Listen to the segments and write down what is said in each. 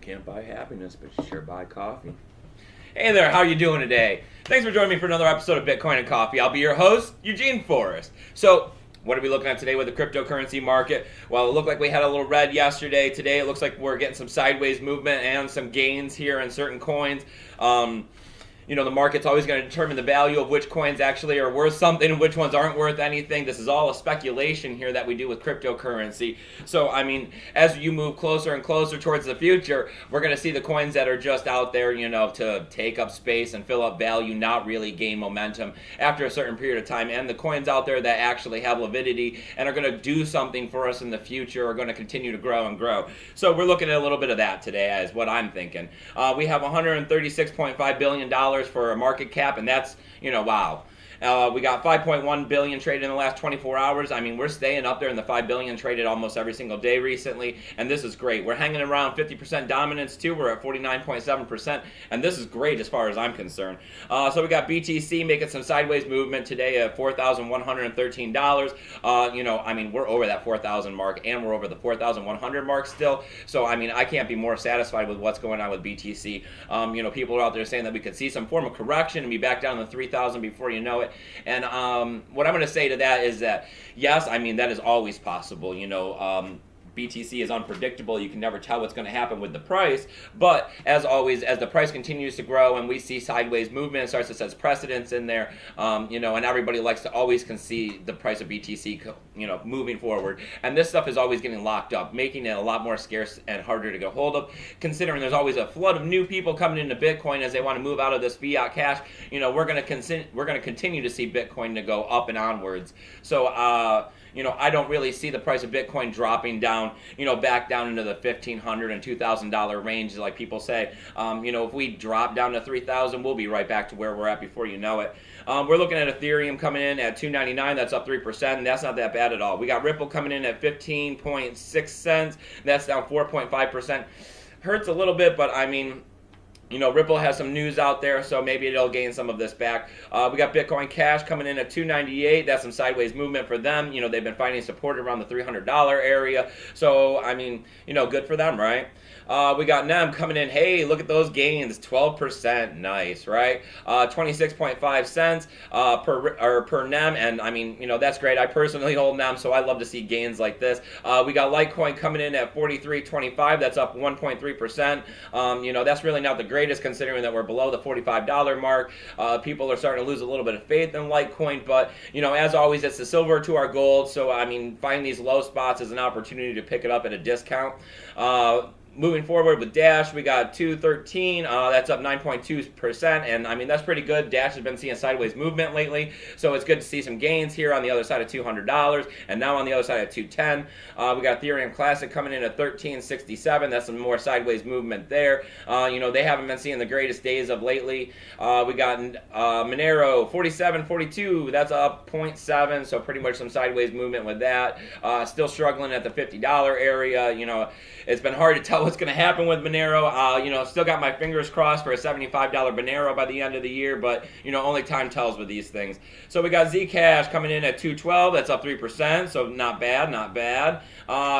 Can't buy happiness, but you sure buy coffee. Hey there, how are you doing today? Thanks for joining me for another episode of Bitcoin and Coffee. I'll be your host, Eugene Forrest. So, what are we looking at today with the cryptocurrency market? Well, it looked like we had a little red yesterday. Today, it looks like we're getting some sideways movement and some gains here in certain coins. The market's always going to determine the value of which coins actually are worth something and which ones aren't worth anything. This is all a speculation here that we do with cryptocurrency. So, as you move closer and closer towards the future, we're going to see the coins that are just out there, to take up space and fill up value, not really gain momentum after a certain period of time. And the coins out there that actually have liquidity and are going to do something for us in the future are going to continue to grow and grow. So, we're looking at a little bit of that today as what I'm thinking. We have $136.5 billion for a market cap, and that's, wow. We got 5.1 billion traded in the last 24 hours. We're staying up there in the 5 billion traded almost every single day recently, and this is great. We're hanging around 50% dominance too. We're at 49.7%, and this is great as far as I'm concerned. So we got BTC making some sideways movement today at $4,113. We're over that 4,000 mark, and we're over the 4,100 mark still. So, I can't be more satisfied with what's going on with BTC. People are out there saying that we could see some form of correction and be back down to 3,000 before you know it. And what I'm going to say to that is that, yes, that is always possible. BTC is unpredictable. You can never tell what's going to happen with the price. But as always, as the price continues to grow and we see sideways movement, it starts to set precedents in there, and everybody likes to always concede the price of BTC, moving forward. And this stuff is always getting locked up, making it a lot more scarce and harder to get hold of, considering there's always a flood of new people coming into Bitcoin as they want to move out of this fiat cash. We're going to continue to see Bitcoin to go up and onwards. So, I don't really see the price of Bitcoin dropping down, back down into the $1,500 and $2,000 range, like people say. If we drop down to 3,000, we'll be right back to where we're at before you know it. We're looking at Ethereum coming in at $2.99. That's up 3%, and that's not that bad at all. We got Ripple coming in at 15.6 cents. That's down 4.5%. Hurts a little bit, but Ripple has some news out there, so maybe it'll gain some of this back. We got Bitcoin Cash coming in at $2.98. That's some sideways movement for them. They've been finding support around the $300 area. So, good for them, right? We got NEM coming in. Hey, look at those gains, 12%. Nice, right? 26.5 cents per NEM, and that's great. I personally hold NEM, so I love to see gains like this. We got Litecoin coming in at 43.25. That's up 1.3%. That's really not the greatest, considering that we're below the $45 mark. People are starting to lose a little bit of faith in Litecoin, but as always, it's the silver to our gold. So find these low spots as an opportunity to pick it up at a discount. Moving forward with Dash, we got 213. That's up 9.2%, and that's pretty good. Dash has been seeing sideways movement lately, so it's good to see some gains here on the other side of $200, and now on the other side of 210. We got Ethereum Classic coming in at 1367. That's some more sideways movement there. They haven't been seeing the greatest days of lately. We got Monero 4742. That's up 0.7, so pretty much some sideways movement with that. Still struggling at the $50 area. It's been hard to tell what's going to happen with Monero. Still got my fingers crossed for a $75 Monero by the end of the year, but, only time tells with these things. So we got Zcash coming in at 212. That's up 3%, so not bad, not bad.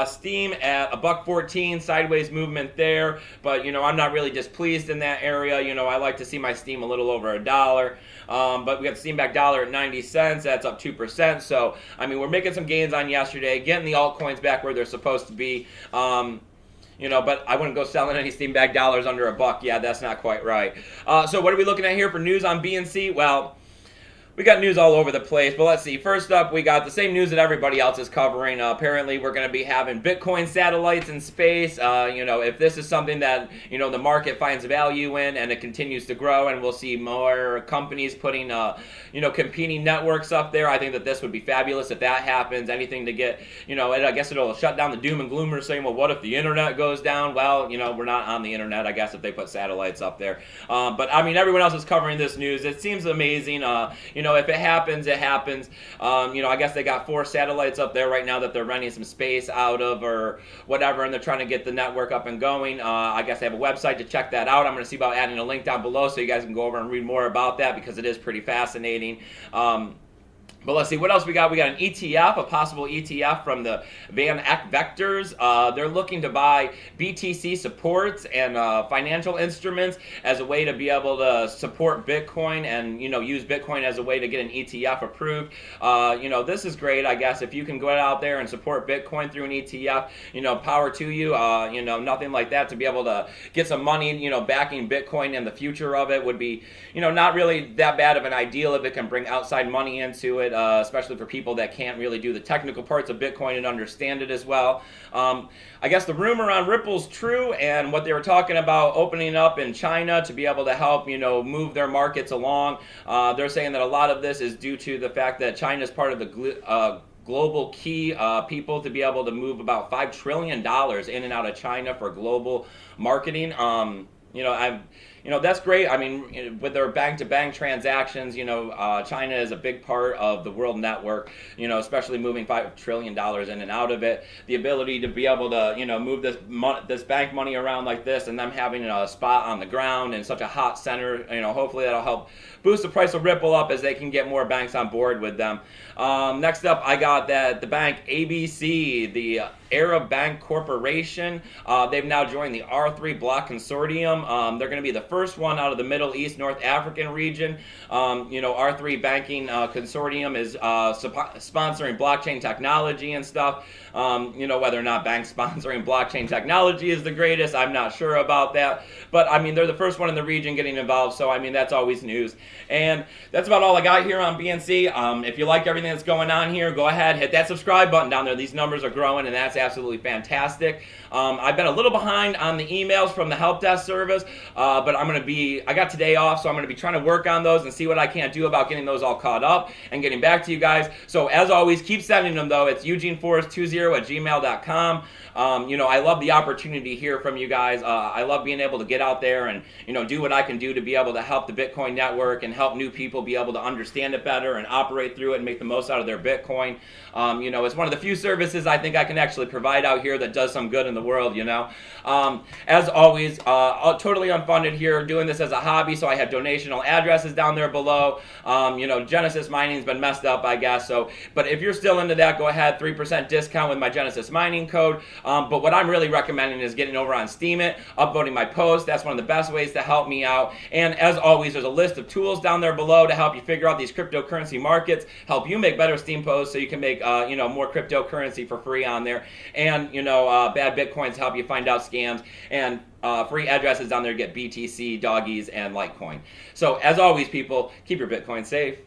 Steam at $1.14, sideways movement there, but, I'm not really displeased in that area. I like to see my Steam a little over $1. But we got the Steam back dollar at 90 cents. That's up 2%. So, we're making some gains on yesterday, getting the altcoins back where they're supposed to be. But I wouldn't go selling any Steam back dollars under $1. Yeah, that's not quite right. So what are we looking at here for news on BNC? Well, we got news all over the place, but let's see. First up, we got the same news that everybody else is covering. Apparently, we're going to be having Bitcoin satellites in space. If this is something that, the market finds value in and it continues to grow and we'll see more companies putting, competing networks up there, I think that this would be fabulous if that happens. Anything to get, I guess it'll shut down the doom and gloomers saying, well, what if the internet goes down? Well, we're not on the internet, I guess, if they put satellites up there. But everyone else is covering this news. It seems amazing. If it happens, it happens. I guess they got 4 satellites up there right now that they're renting some space out of or whatever, and they're trying to get the network up and going. I guess they have a website to check that out. I'm going to see about adding a link down below so you guys can go over and read more about that because it is pretty fascinating. But let's see, what else we got? We got an ETF, a possible ETF from the Van Eck Vectors. They're looking to buy BTC supports and financial instruments as a way to be able to support Bitcoin and, use Bitcoin as a way to get an ETF approved. This is great, I guess. If you can go out there and support Bitcoin through an ETF, power to you. Nothing like that to be able to get some money, backing Bitcoin and the future of it would be, not really that bad of an ideal if it can bring outside money into it. Especially for people that can't really do the technical parts of Bitcoin and understand it as well. I guess the rumor on Ripple's true, and what they were talking about opening up in China to be able to help, move their markets along. They're saying that a lot of this is due to the fact that China is part of the global key people to be able to move about $5 trillion in and out of China for global marketing. That's great. I mean, with their bank-to-bank transactions, China is a big part of the world network, especially moving $5 trillion in and out of it. The ability to be able to, move this bank money around like this and them having a spot on the ground in such a hot center, hopefully that'll help boost the price of Ripple up as they can get more banks on board with them. Next up, I got that the bank ABC, the Arab Bank Corporation, they've now joined the R3 Block Consortium. They're going to be the first one out of the Middle East, North African region. R3 Banking Consortium is sponsoring blockchain technology and stuff. Whether or not banks sponsoring blockchain technology is the greatest, I'm not sure about that. But, they're the first one in the region getting involved, so, that's always news. And that's about all I got here on BNC. If you like everything that's going on here, go ahead, hit that subscribe button down there. These numbers are growing, and that's absolutely fantastic. I've been a little behind on the emails from the help desk service, but I got today off, so I'm going to be trying to work on those and see what I can do about getting those all caught up and getting back to you guys. So as always, keep sending them, though. It's eugeneforest20@gmail.com. I love the opportunity to hear from you guys. I love being able to get out there and, do what I can do to be able to help the Bitcoin network and help new people be able to understand it better and operate through it and make the most out of their Bitcoin. It's one of the few services I think I can actually provide out here that does some good in the world, As always, totally unfunded here, doing this as a hobby, so I have donational addresses down there below. Genesis mining's been messed up, I guess, but if you're still into that, go ahead, 3% discount with my Genesis mining code. But what I'm really recommending is getting over on Steemit, upvoting my posts. That's one of the best ways to help me out. And as always, there's a list of tools down there below to help you figure out these cryptocurrency markets, help you make better Steem posts so you can make more cryptocurrency for free on there. And bad Bitcoins help you find out scams, and free addresses down there to get BTC, doggies, and Litecoin. So as always, people, keep your Bitcoin safe.